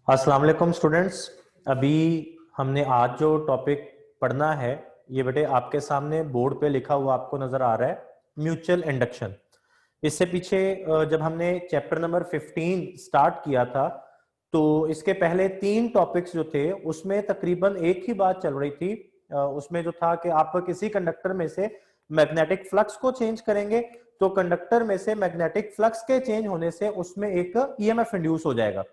अस्सलाम वालेकुम स्टूडेंट्स। अभी हमने आज जो टॉपिक पढ़ना है ये बेटे आपके सामने बोर्ड पे लिखा हुआ आपको नजर आ रहा है, म्यूचुअल इंडक्शन। इससे पीछे जब हमने चैप्टर नंबर 15 स्टार्ट किया था तो इसके पहले 3 टॉपिक्स जो थे उसमें तकरीबन एक ही बात चल रही थी। उसमें जो था कि आप किसी कंडक्टर में से मैग्नेटिक फ्लक्स को चेंज करेंगे तो कंडक्टर में से मैग्नेटिक फ्लक्स के चेंज होने से उसमें एक ईएमएफ इंड्यूस हो जाएगा।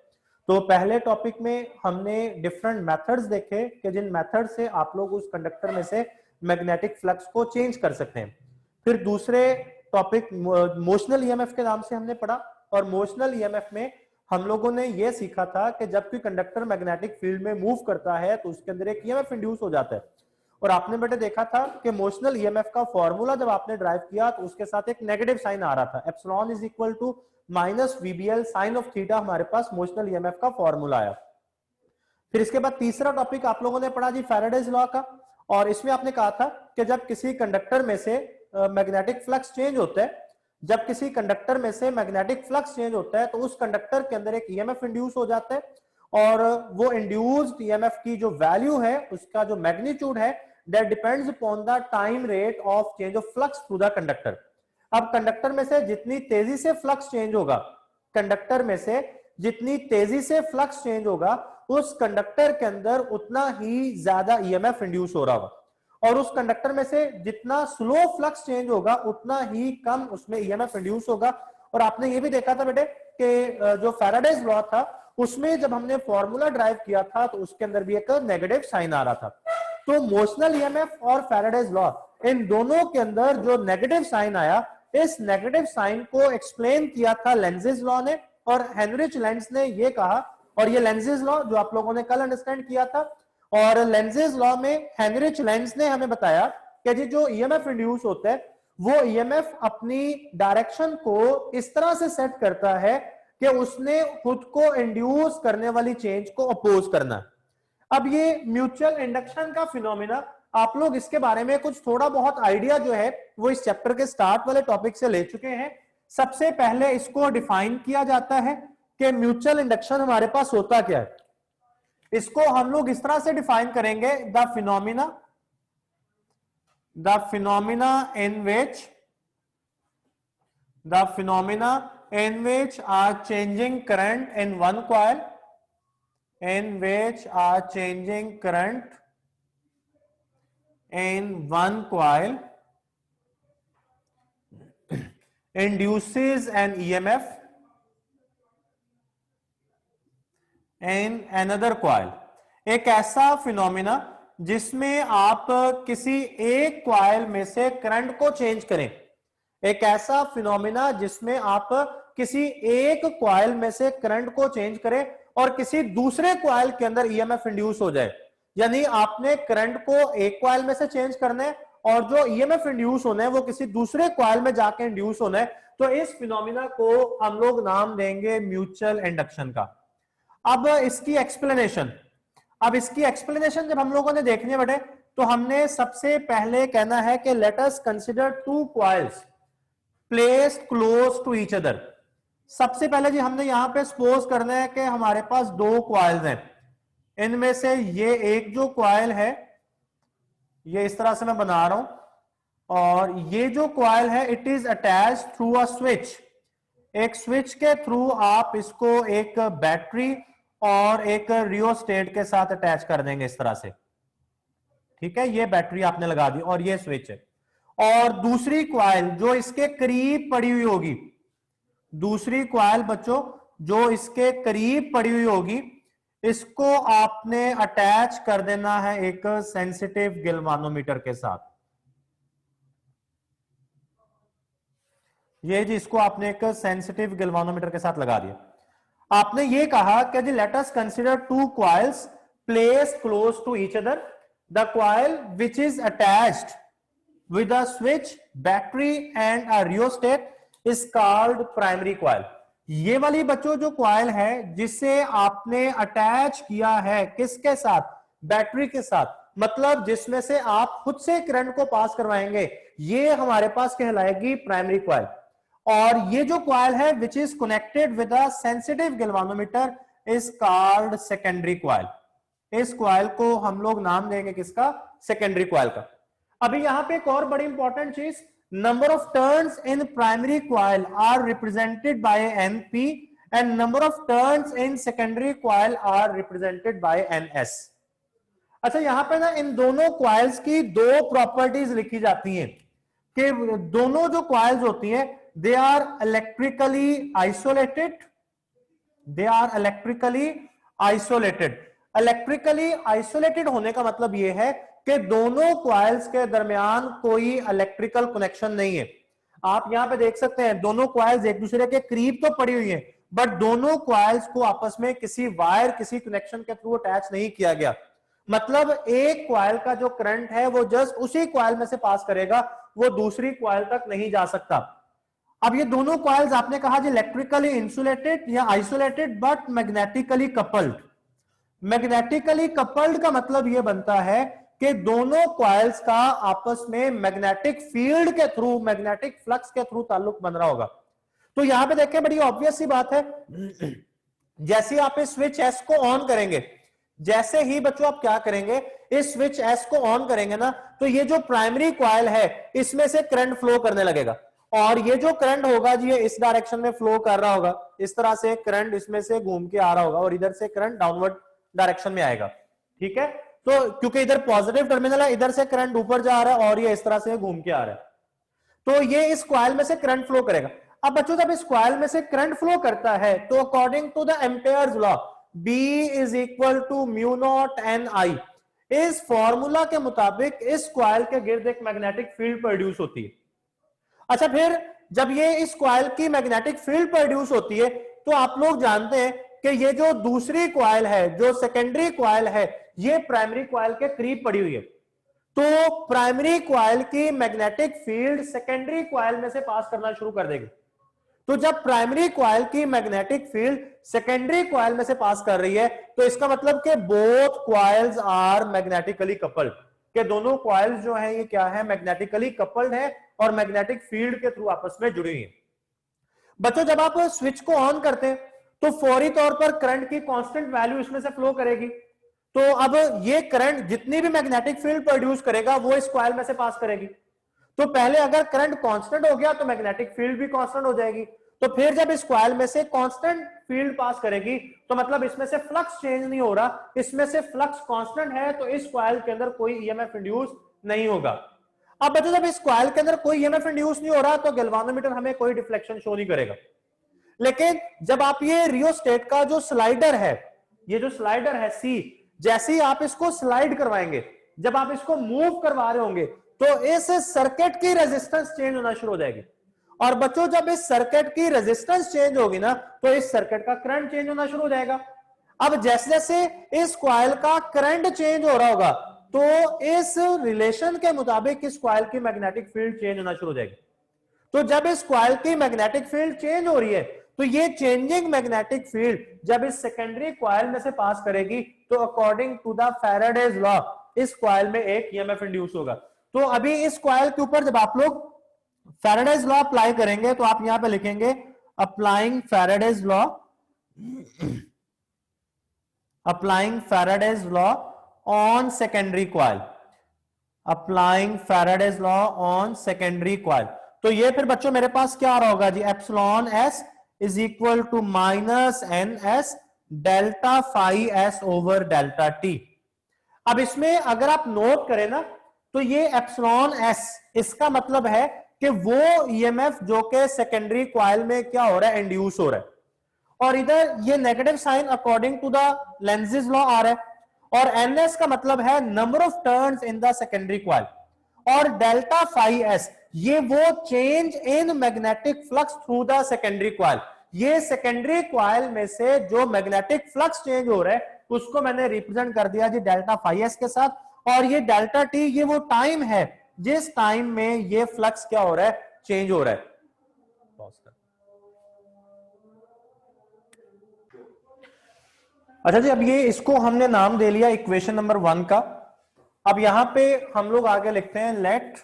तो पहले टॉपिक में हमने डिफरेंट मेथड्स देखे कि जिन मेथड से आप लोग उस कंडक्टर में से मैग्नेटिक फ्लक्स को चेंज कर सकते हैं। फिर दूसरे टॉपिक मोशनल ईएमएफ के नाम से हमने पढ़ा, और मोशनल ईएमएफ में हम लोगों ने यह सीखा था कि जब कोई कंडक्टर मैग्नेटिक फील्ड में मूव करता है तो उसके अंदर एक ईएमएफ इंड्यूस हो जाता है। और आपने बेटे देखा था कि मोशनल ईएमएफ का फॉर्मूला जब आपने ड्राइव किया तो उसके साथ एक नेगेटिव साइन आ रहा था, epsilon is equal to minus VBL sine of theta हमारे पास मोशनल ईएमएफ का फॉर्मूला आया। फिर इसके बाद तीसरा टॉपिक आप लोगों ने पढ़ा जी फैराडेज लॉ का, और इसमें आपने कहा था कि जब किसी कंडक्टर में से मैग्नेटिक फ्लक्स चेंज होता है, जब किसी कंडक्टर में से मैग्नेटिक फ्लक्स चेंज होता है तो उस कंडक्टर के अंदर एक ईएमएफ इंड्यूस हो जाता है, और वो इंड्यूस्ड ईएमएफ की जो वैल्यू है उसका जो मैग्नीट्यूड है that depends upon the time rate of change of flux through the conductor. अब कंडक्टर में से जितनी तेजी से फ्लक्स चेंज होगा, कंडक्टर में से जितनी तेजी से फ्लक्स चेंज होगा उस कंडक्टर के अंदर उतना ही ज्यादा ईएमएफ इंड्यूस हो रहा होगा, और उस कंडक्टर में से जितना स्लो फ्लक्स चेंज होगा उतना ही कम उसमें ईएमएफ इंड्यूस होगा। और आपने ये भी देखा था बेटे कि जो फैराडेज लॉ था उसमें जब हमने फॉर्मूला ड्राइव किया था तो उसके अंदर भी एक नेगेटिव साइन आ रहा था। तो मोशनल ईएमएफ और फैराडेज लॉ, इन दोनों के अंदर जो नेगेटिव साइन आया, इस नेगेटिव साइन को एक्सप्लेन किया था लेंजेस लॉ ने, और हेनरिच लेंज ने ये कहा, और ये लेंजेस लॉ जो आप लोगों ने कल अंडरस्टैंड किया था, और लेंजेस लॉ में हेनरिच लेंज ने हमें बताया कि जी जो ईएमएफ इंड्यूस होता है वो ईएमएफ अपनी डायरेक्शन को इस तरह से सेट करता है कि उसने खुद को इंड्यूस करने वाली चेंज को अपोज करना। अब ये म्यूचुअल इंडक्शन का फिनोमिना आप लोग इसके बारे में कुछ थोड़ा बहुत आइडिया जो है वो इस चैप्टर के स्टार्ट वाले टॉपिक से ले चुके हैं। सबसे पहले इसको डिफाइन किया जाता है कि म्यूचुअल इंडक्शन हमारे पास होता क्या है। इसको हम लोग इस तरह से डिफाइन करेंगे, the phenomena in which are changing current in one coil, in which are changing current in one coil induces an EMF in another coil। एक ऐसा फिनोमिना जिसमें आप किसी एक कॉइल में से करंट को चेंज करें, एक ऐसा फिनोमिना जिसमें आप किसी एक कॉइल में से करंट को चेंज करें और किसी दूसरे कॉइल के अंदर ईएमएफ इंड्यूस हो जाए। यानी आपने करंट को एक कॉइल में से चेंज करना है और जो ईएमएफ इंड्यूस होना है वो किसी दूसरे कॉइल में जाके इंड्यूस होना है, तो इस फिनोमिना को हम लोग नाम देंगे म्यूचुअल इंडक्शन का। अब इसकी एक्सप्लेनेशन जब हम लोगों ने देखनी है बेटे, तो हमने सबसे पहले कहना है कि let us consider two coils placed close to each other. सबसे पहले जी हमने यहां पे सपोज करना है कि हमारे पास दो कॉइल्स हैं, इनमें से ये एक जो कॉइल है ये इस तरह से मैं बना रहा हूं, और ये जो कॉइल है it is attached through a switch. एक स्विच के थ्रू आप इसको एक बैटरी और एक रियोस्टेट के साथ अटैच कर देंगे इस तरह से, ठीक है। ये बैटरी आपने लगा दी और ये स्विच है, और दूसरी कॉइल जो इसके करीब पड़ी हुई होगी, दूसरी कॉइल बच्चों जो इसके करीब पड़ी हुई होगी, इसको आपने अटैच कर देना है एक सेंसिटिव गैल्वानोमीटर के साथ। ये जी इसको आपने एक सेंसिटिव गैल्वानोमीटर के साथ लगा दिया। आपने ये कहा कि जी let us consider two coils placed close to each other, the coil which is attached with a switch, battery and a rheostat is called primary coil। ये वाली बच्चों जो कॉइल है जिसे आपने अटैच किया है किसके साथ, बैटरी के साथ, मतलब जिसमें से आप खुद से करंट को पास करवाएंगे, ये हमारे पास कहलाएगी प्राइमरी कॉइल। और ये जो कॉइल है which is connected with a sensitive galvanometer is called secondary coil. इस कॉइल को हम लोग नाम देंगे किसका? सेकेंडरी कॉइल का। अभी यहां पे एक और बड़ी इंपॉर्टेंट चीज, number of turns in primary coil are represented by NP and number of turns in secondary coil are represented by NS. अच्छा, यहां पे ना इन दोनों कॉइल्स की दो प्रॉपर्टीज लिखी जाती हैं कि दोनों जो कॉइल्स होती हैं they are electrically isolated, they are electrically isolated. Electrically isolated होने का मतलब यह है कि दोनों कॉइल्स के दरमियान कोई इलेक्ट्रिकल कनेक्शन नहीं है। आप यहां पे देख सकते हैं दोनों कॉइल्स एक दूसरे के करीब तो पड़ी हुई हैं, बट दोनों कॉइल्स को आपस में किसी वायर, किसी कनेक्शन के थ्रू अटैच नहीं किया गया। मतलब एक कॉइल का जो करंट है वो जस्ट उसी कॉइल में से पास करेगा, वो दूसरी कॉइल तक नहीं जा सकता। अब ये दोनों कॉइल्स आपने कहा जी इलेक्ट्रिकली इंसुलेटेड या isolated but magnetically coupled. Magnetically coupled का मतलब यह बनता है कि दोनों कॉइल्स का आपस में मैग्नेटिक फील्ड के थ्रू, मैग्नेटिक फ्लक्स के थ्रू ताल्लुक बन रहा होगा। तो यहां पे देखें, बड़ी ऑब्वियस सी बात है, जैसे आप इस स्विच एस को ऑन करेंगे, जैसे ही बच्चों आप क्या करेंगे, इस स्विच एस को ऑन करेंगे ना, तो ये जो प्राइमरी कॉइल है इसमें से करंट फ्लो करने लगेगा, और ये जो करंट होगा जी ये इस डायरेक्शन में फ्लो कर रहा होगा, इस तरह से करंट इसमें से घूम के आ रहा होगा और इधर से करंट डाउनवर्ड डायरेक्शन में आएगा। ठीक है, तो क्योंकि इधर पॉजिटिव टर्मिनल है, इधर से करंट ऊपर जा रहा है और ये इस तरह से घूम के आ रहा है, तो ये इस कॉइल में से करंट फ्लो करेगा। अब बच्चों जब इस कॉइल में से करंट फ्लो करता है तो according to the Ampere's law B is equal to mu naught N I, इस फॉर्मूला के मुताबिक इस कॉइल के गिर्द एक मैग्नेटिक फील्ड प्रोड्यूस होती है। अच्छा, फिर जब ये इस कॉइल की मैग्नेटिक फील्ड प्रोड्यूस होती है तो आप लोग जानते हैं कि ये जो दूसरी कॉइल है, जो सेकेंडरी कॉइल है, ये प्राइमरी कॉइल के करीब पड़ी हुई है। तो प्राइमरी कॉइल की मैग्नेटिक फील्ड सेकेंडरी कॉइल में से पास करना शुरू कर देगी। तो जब प्राइमरी कॉइल की मैग्नेटिक फील्ड सेकेंडरी कॉइल में से पास कर रही है तो इसका मतलब कि both coils are magnetically coupled, के दोनों कॉइल्स जो है ये क्या है? मैग्नेटिकली कपल्ड है और मैग्नेटिक फील्ड के थ्रू आपस में जुड़ी हुई है। बच्चों जब आप स्विच को ऑन करते हैं तो फौरी तौर पर करंट की कांस्टेंट वैल्यू इसमें से फ्लो करेगी। तो अब ये करंट जितनी भी मैग्नेटिक फील्ड प्रोड्यूस करेगा वो इस कॉइल में से पास करेगी। तो पहले अगर करंट कांस्टेंट हो गया तो मैग्नेटिक फील्ड भी कांस्टेंट हो जाएगी। तो फिर जब इस कॉइल में से कांस्टेंट फील्ड पास करेगी तो मतलब इसमें से फ्लक्स चेंज नहीं हो रहा, इसमें से फ्लक्स कांस्टेंट है, तो इस कॉइल के अंदर कोई ईएमएफ इंड्यूस नहीं होगा। अब बच्चों जब इस कॉइल के अंदर कोई ईएमएफ इंड्यूस नहीं हो रहा तो गैल्वानोमीटर हमें कोई डिफ्लेक्शन शो नहीं करेगा। लेकिन जब आप ये रियोस्टेट का जो स्लाइडर है, ये जो स्लाइडर है सी, जैसे ही आप इसको स्लाइड करवाएंगे, जब आप इसको मूव करवा रहे होंगे तो इस सर्किट की रेजिस्टेंस चेंज होना शुरू हो जाएगी। और बच्चों जब इस सर्किट की रेजिस्टेंस चेंज होगी ना तो इस सर्किट का करंट चेंज होना शुरू हो जाएगा। अब जैसे जैसे इस कॉइल का करंट चेंज हो रहा होगा तो इस रिलेशन के मुताबिक इस कॉइल की मैग्नेटिक फील्ड चेंज होना शुरू हो जाएगी। तो जब इस कॉइल की मैग्नेटिक फील्ड चेंज हो रही है तो ये चेंजिंग मैग्नेटिक फील्ड जब इस सेकेंडरी कॉइल में से पास करेगी तो according to the Faraday's law इस कॉइल में एक ईएमएफ इंड्यूस होगा। तो अभी इस कॉइल के ऊपर जब आप लोग फैराडेज लॉ अप्लाई करेंगे तो आप यहां पे लिखेंगे applying Faraday's law, applying Faraday's law on secondary coil, applying Faraday's law on secondary coil. तो ये फिर बच्चों मेरे पास क्या आ रहा होगा जी, epsilon S is equal to minus N S delta phi S over delta T. अब इसमें अगर आप नोट करें ना तो ये एप्सिलॉन एस इसका मतलब है कि वो ईएमएफ जो कि सेकेंडरी कॉइल में क्या हो रहा है? इंड्यूस हो रहा है। और इधर ये negative sign according to the Lenz's law आ रहा है, और एनएस का मतलब है number of turns in the secondary coil, और डेल्टा फाई एस ये वो change in magnetic flux through the secondary coil. ये सेकेंडरी कॉइल में से जो मैग्नेटिक फ्लक्स चेंज हो रहा है उसको मैंने रिप्रेजेंट कर दिया जी डेल्टा फाई एस के साथ, और ये डेल्टा टी ये वो टाइम है जिस टाइम में ये फ्लक्स क्या हो रहा है? चेंज हो रहा है। अच्छा जी, अब ये इसको हमने नाम दे लिया इक्वेशन नंबर 1 का। अब यहां पे हम लोग आगे लिखते हैं let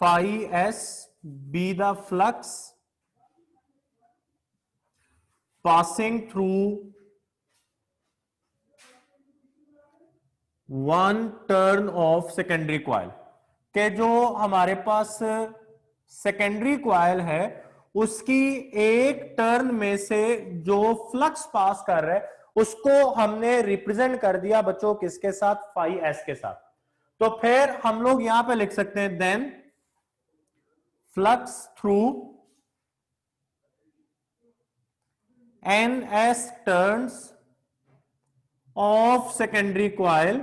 phi s be the flux passing through one turn of secondary coil, के जो हमारे पास सेकेंडरी कॉइल है उसकी एक टर्न में से जो फ्लक्स पास कर रहा है उसको हमने रिप्रेजेंट कर दिया बच्चों किसके साथ, फाई एस के साथ। तो फिर हम लोग यहां पे लिख सकते हैं then flux through NS turns of secondary coil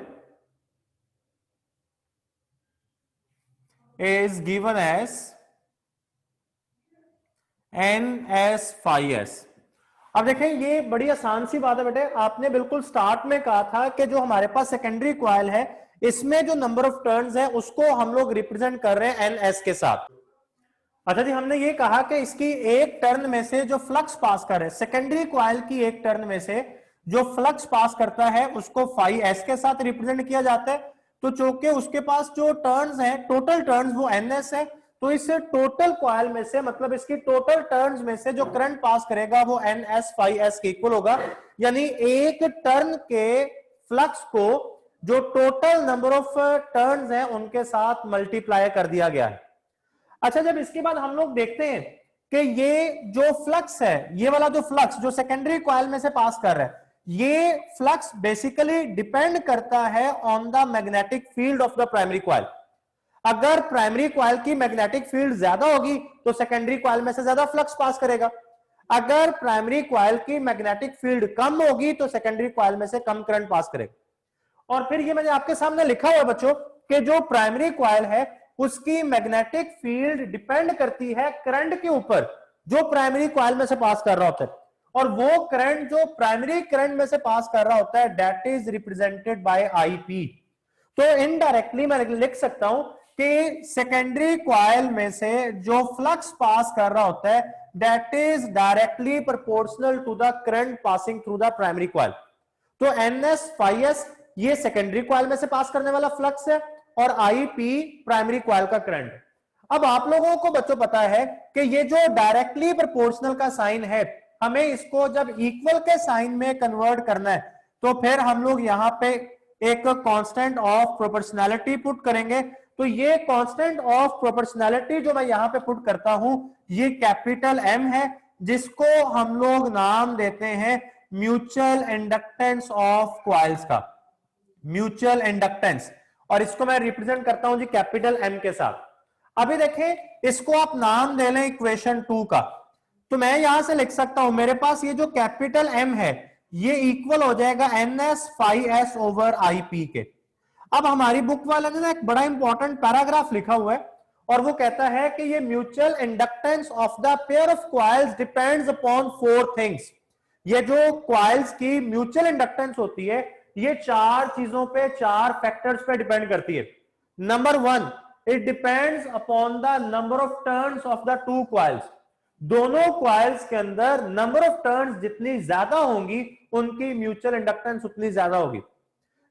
is given as NS phi S। अब देखें ये बड़ी आसान सी बात है बेटे, आपने बिल्कुल स्टार्ट में कहा था कि जो हमारे पास सेकेंडरी कॉइल है इसमें जो नंबर ऑफ टर्न्स है उसको हम लोग रिप्रेजेंट कर रहे हैं NS के साथ। अच्छा जी, हमने ये कहा कि इसकी एक टर्न में से जो फ्लक्स पास कर रहे हैं, सेकेंडरी कॉइल की एक टर्न में से जो फ्लक्स पास करता है उसको फाई एस के साथ रिप्रेजेंट किया जाता है। तो चूंकि उसके पास जो टर्न्स हैं, टोटल टर्न्स वो एनएस है, तो इस टोटल कॉइल में से मतलब इसकी टोटल टर्न्स में से जो करंट पास करेगा वो एन एस फाई एस के इक्वल होगा। यानी एक टर्न के फ्लक्स को जो टोटल नंबर ऑफ टर्न्स हैं उनके साथ मल्टीप्लाई कर दिया गया है। अच्छा, जब इसके बाद हम लोग देखते हैं कि ये जो फ्लक्स है, ये वाला जो फ्लक्स जो सेकेंडरी कॉइल में से पास कर रहा है, ये फ्लक्स बेसिकली डिपेंड करता है on the magnetic field of the primary coil. अगर प्राइमरी कॉइल की मैग्नेटिक फील्ड ज्यादा होगी तो सेकेंडरी कॉइल में से ज्यादा फ्लक्स पास करेगा। अगर प्राइमरी कॉइल की मैग्नेटिक फील्ड कम होगी तो सेकेंडरी कॉइल में से कम करंट पास करेगा। और फिर ये मैंने आपके सामने लिखा हुआ बच्चों कि जो प्राइमरी कॉइल है उसकी मैग्नेटिक फील्ड डिपेंड करती है करंट के ऊपर जो प्राइमरी कॉइल में से पास कर रहा होता है, और वो करंट जो प्राइमरी करंट में से पास कर रहा होता है that is represented by IP. तो इनडायरेक्टली मैं लिख सकता हूं कि सेकेंडरी कॉइल में से जो फ्लक्स पास कर रहा होता है that is directly proportional to the current passing through the primary coil. तो एनएस फाई एस ये सेकेंडरी कॉइल में से पास करने वाला फ्लक्स है और आईपी प्राइमरी कॉइल का करंट। अब आप लोगों को बच्चों पता है कि ये जो डायरेक्टली प्रोपोर्शनल का साइन है, हमें इसको जब इक्वल के साइन में कन्वर्ट करना है तो फिर हम लोग यहां पे एक कांस्टेंट ऑफ प्रोपोर्शनैलिटी पुट करेंगे। तो ये कांस्टेंट ऑफ प्रोपोर्शनैलिटी जो मैं यहां पे पुट करता हूं ये कैपिटल एम है, जिसको हम लोग नाम देते हैं म्यूचुअल इंडक्टेंस ऑफ कॉइल्स का, म्यूचुअल इंडक्टेंस, और इसको मैं रिप्रेजेंट करता हूं जी कैपिटल एम के साथ। अभी देखें, इसको आप नाम दे लें इक्वेशन 2 का, तो मैं यहां से लिख सकता हूं मेरे पास ये जो कैपिटल एम है ये इक्वल हो जाएगा N S phi S over I P के। अब हमारी बुक वाले ने ना एक बड़ा इंपॉर्टेंट पैराग्राफ लिखा हुआ है और वो कहता है कि ये mutual inductance of the pair of coils depends upon 4 things. ये जो कॉइल्स की म्यूचुअल इंडक्टेंस होती है ये 4 चीजों पे, 4 फैक्टर्स पे डिपेंड करती है। Number 1, it depends upon the number of turns of the 2 coils. दोनों कॉइल्स के अंदर नंबर ऑफ टर्न्स जितनी ज्यादा होंगी उनकी म्यूचुअल इंडक्टेंस उतनी ज्यादा होगी।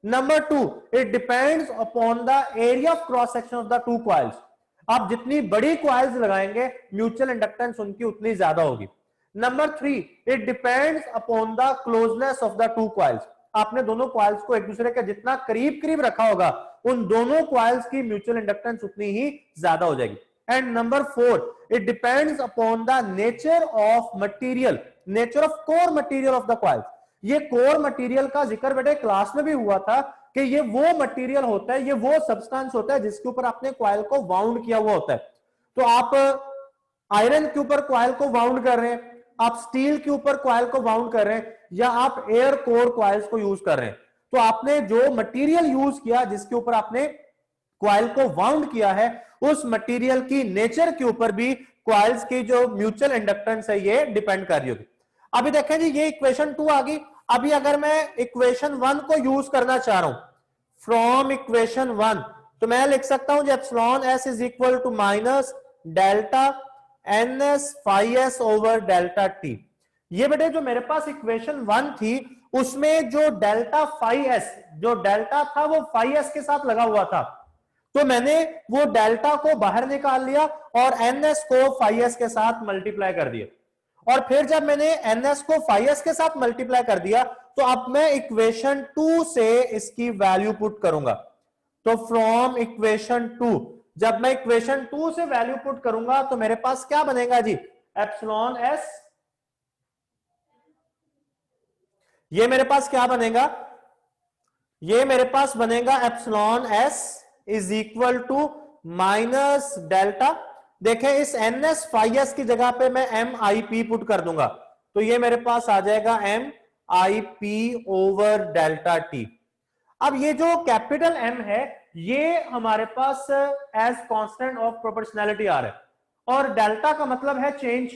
Number 2, it depends upon the area of cross section of the 2 coils. आप जितनी बड़ी कॉइल्स लगाएंगे म्यूचुअल इंडक्टेंस उनकी उतनी ज्यादा होगी। Number 3, it depends upon the closeness of the 2 coils. आपने दोनों कॉइल्स को एक दूसरे के जितना करीब करीब रखा होगा उन दोनों कॉइल्स की म्यूचुअल इंडक्टेंस उतनी ही ज्यादा हो जाएगी। And number 4, it depends upon the nature of material, nature of core material of the coils. ये कोर मटेरियल का जिक्र बेटे क्लास में भी हुआ था कि ये वो मटेरियल होता है, ये वो सब्सटेंस होता है जिसके ऊपर आपने कॉइल को वाउंड किया हुआ होता है। तो आप आयरन के ऊपर कॉइल को वाउंड कर रहे हैं, आप स्टील के ऊपर कॉइल को वाउंड कर रहे हैं, या आप एयर कोर कॉइल्स को यूज कर रहे हैं, तो आपने जो मटेरियल यूज किया जिसके ऊपर आपने कॉइल को वाउंड किया है उस मटेरियल की नेचर के ऊपर भी कॉइल्स की जो म्यूचुअल इंडक्टेंस है ये डिपेंड कर रही होगी। अभी देखें जी, ये इक्वेशन 2 आ गई। अभी अगर मैं इक्वेशन 1 को यूज करना चाह रहा हूं फ्रॉम इक्वेशन 1, तो मैं लिख सकता हूं epsilon S is equal to minus delta N S phi S over delta t. ये बेटे जो मेरे पास इक्वेशन 1 थी उसमें जो डेल्टा फाई एस, जो डेल्टा था वो फाई एस के साथ लगा हुआ था, तो मैंने वो डेल्टा को बाहर निकाल लिया और एन एस को फाई एस के साथ मल्टीप्लाई कर दिया। और फिर जब मैंने ns को phi s के साथ मल्टीप्लाई कर दिया तो अब मैं इक्वेशन 2 से इसकी वैल्यू पुट करूंगा। तो फ्रॉम इक्वेशन 2, जब मैं इक्वेशन 2 से वैल्यू पुट करूंगा तो मेरे पास क्या बनेगा जी, एप्सिलॉन s, ये मेरे पास क्या बनेगा, ये मेरे पास बनेगा epsilon s is equal to minus delta. देखें इस ns फाई s की जगह पे मैं एम आई पी पुट कर दूंगा तो ये मेरे पास आ जाएगा M I P over delta T. अब ये जो कैपिटल एम है ये हमारे पास एज कांस्टेंट ऑफ प्रोपोर्शनैलिटी आ रहा है और डेल्टा का मतलब है चेंज,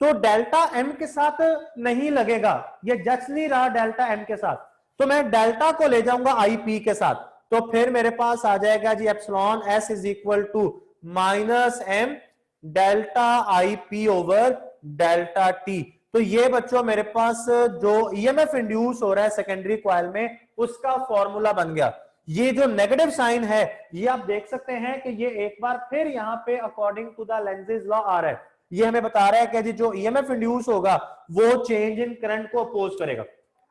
तो डेल्टा एम के साथ नहीं लगेगा, ये जच नहीं रहा डेल्टा एम के साथ, तो मैं डेल्टा को ले जाऊंगा आई पी के साथ, तो फिर मेरे पास आ जाएगा जी epsilon S is equal to minus M delta I P over delta T. तो ये बच्चों मेरे पास जो ईएमएफ इंड्यूस हो रहा है सेकेंडरी कॉइल में उसका फॉर्मूला बन गया। ये जो नेगेटिव साइन है ये आप देख सकते हैं कि ये एक बार फिर यहां पे according to the Lenz's law आ रहा है, ये हमें बता रहा है कि जी जो ईएमएफ इंड्यूस होगा वो चेंज इन करंट को अपोज करेगा।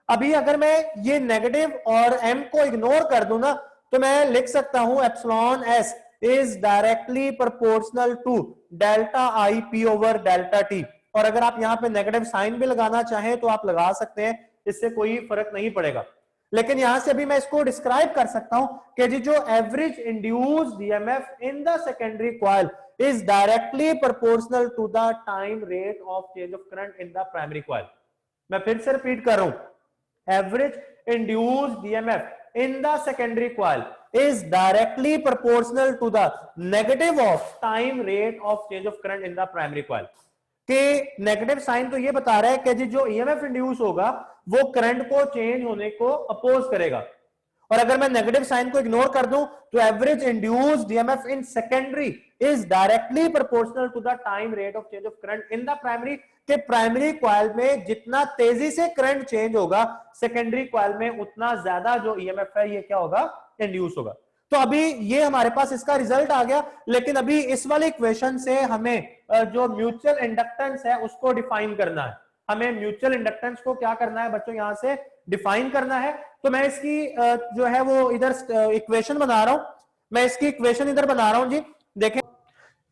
अभी अगर मैं ये नेगेटिव और एम को इग्नोर कर दूं ना तो मैं लिख सकता हूं epsilon S is directly proportional to delta I P over delta t. और अगर आप यहां पे नेगेटिव साइन भी लगाना चाहें तो आप लगा सकते हैं, इससे कोई फर्क नहीं पड़ेगा। लेकिन यहां से भी मैं इसको डिस्क्राइब कर सकता हूं कि जी जो average induced EMF in the secondary coil is directly proportional to the time rate of change of current in the primary coil। मैं फिर से रिपीट कर रहा हूं, average induced EMF in the secondary coil is directly proportional to the negative of time rate of change of current in the primary coil। कि negative sign तो ये बता रहा है कि जी जो EMF इंड्यूस होगा वो करंट को चेंज होने को अपोज करेगा, और अगर मैं नेगेटिव साइन को इग्नोर कर दूं तो average induced EMF in secondary is directly proportional to the time rate of change of current in the primary. के प्राइमरी कॉइल में जितना तेजी से करंट चेंज होगा सेकेंडरी कॉइल में उतना ज्यादा जो ईएमएफ है ये क्या होगा, इंड्यूस होगा। तो अभी ये हमारे पास इसका रिजल्ट आ गया, लेकिन अभी इस वाले इक्वेशन से हमें जो म्यूचुअल इंडक्टेंस है उसको डिफाइन करना है। हमें म्यूचुअल इंडक्टेंस को क्या करना है बच्चों, यहां से डिफाइन करना है। तो मैं इसकी जो है वो इधर इक्वेशन बना रहा हूं, मैं इसकी इक्वेशन इधर बना रहा हूं जी। देखें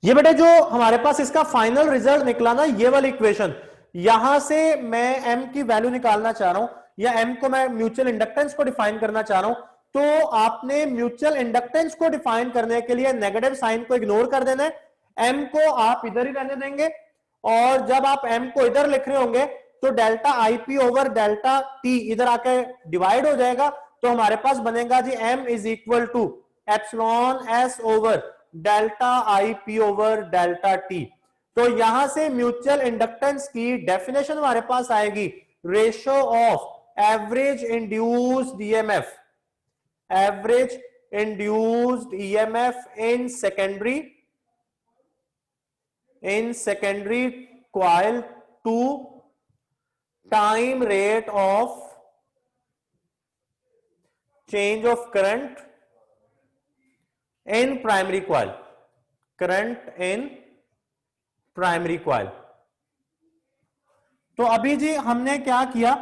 ये बेटे जो हमारे पास इसका फाइनल रिजल्ट निकला ना, ये वाली इक्वेशन, यहां से मैं एम की वैल्यू निकालना चाह रहा हूं या एम को मैं म्यूचुअल इंडक्टेंस को डिफाइन करना चाह रहा हूं। तो आपने म्यूचुअल इंडक्टेंस को डिफाइन करने के लिए नेगेटिव साइन को इग्नोर कर देना है, एम को आप इधर ही रहने देंगे, और जब आप एम को इधर लिख रहे होंगे तो delta IP over delta t इधर आके डिवाइड हो जाएगा, तो हमारे पास बनेगा जी M is equal to epsilon s over delta IP over delta T. तो यहां से म्यूचुअल इंडक्टेंस की डेफिनेशन हमारे पास आएगी ratio of average induced EMF, average induced EMF in secondary coil to time rate of change of current in primary coil, current in primary coil। तो अभी जी हमने क्या किया,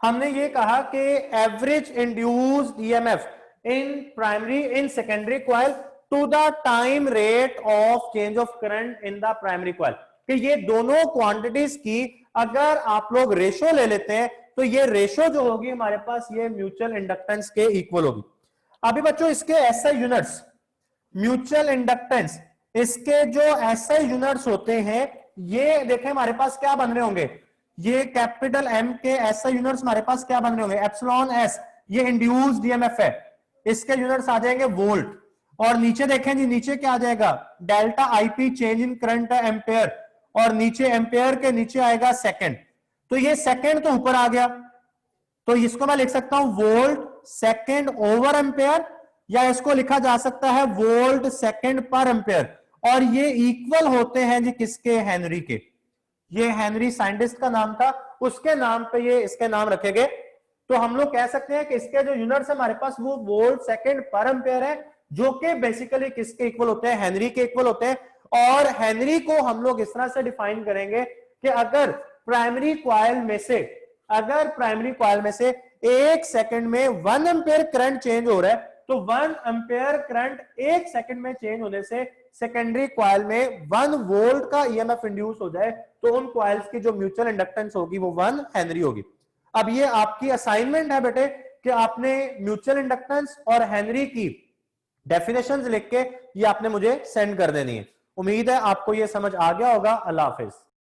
हमने ये कहा कि average induced EMF in primary in secondary coil to the time rate of change of current in the primary coil, कि ये दोनों क्वांटिटीज की अगर आप लोग रेशो ले लेते हैं तो ये रेशो जो होगी हमारे पास ये म्यूचुअल इंडक्टेंस के इक्वल होगी। अभी बच्चों इसके एसआई यूनिट्स, म्यूचुअल इंडक्टेंस, इसके जो एसआई यूनिट्स होते हैं ये देखें हमारे पास क्या बन रहे होंगे, ये कैपिटल एम के एसआई यूनिट्स हमारे पास क्या बन रहे होंगे, एप्सिलॉन एस ये इंड्यूस्ड ईएमएफ है, इसके यूनिट्स आ जाएंगे वोल्ट, और नीचे देखें जी नीचे क्या आ जाएगा, delta IP change in current ampere, और नीचे एम्पेयर के नीचे आएगा सेकंड। तो ये सेकंड तो ऊपर आ गया, तो इसको मैं लिख सकता हूं वोल्ट सेकंड ओवर एम्पेयर, या इसको लिखा जा सकता है वोल्ट सेकंड पर एम्पेयर, और ये इक्वल होते हैं जी किसके, हेनरी के। ये हेनरी साइंटिस्ट का नाम था, उसके नाम पे ये इसके नाम रखे गए। तो हम लोग कह सकते हैं कि इसके जो यूनिट्स हमारे पास वो वोल्ट सेकंड पर एम्पेयर है, जो कि बेसिकली किसके इक्वल होते हैं, हेनरी के इक्वल होते हैं। और हेनरी को हम लोग इस तरह से डिफाइन करेंगे कि अगर प्राइमरी कॉइल में से, अगर प्राइमरी कॉइल में से 1 सेकंड में 1 एम्पियर करंट चेंज हो रहा है, तो 1 एम्पियर करंट 1 सेकंड में चेंज होने से सेकेंडरी कॉइल में 1 वोल्ट का ईएमएफ इंड्यूस हो जाए, तो उन कॉइल्स की जो म्यूचुअल इंडक्टेंस होगी वो 1 हेनरी होगी। अब ये आपकी असाइनमेंट है बेटे कि आपने म्यूचुअल इंडक्टेंस और हेनरी की डेफिनेशंस लिख के ये आपने मुझे सेंड कर देनी है। उम्मीद है आपको ये समझ आ गया होगा। अल्लाह हाफिज।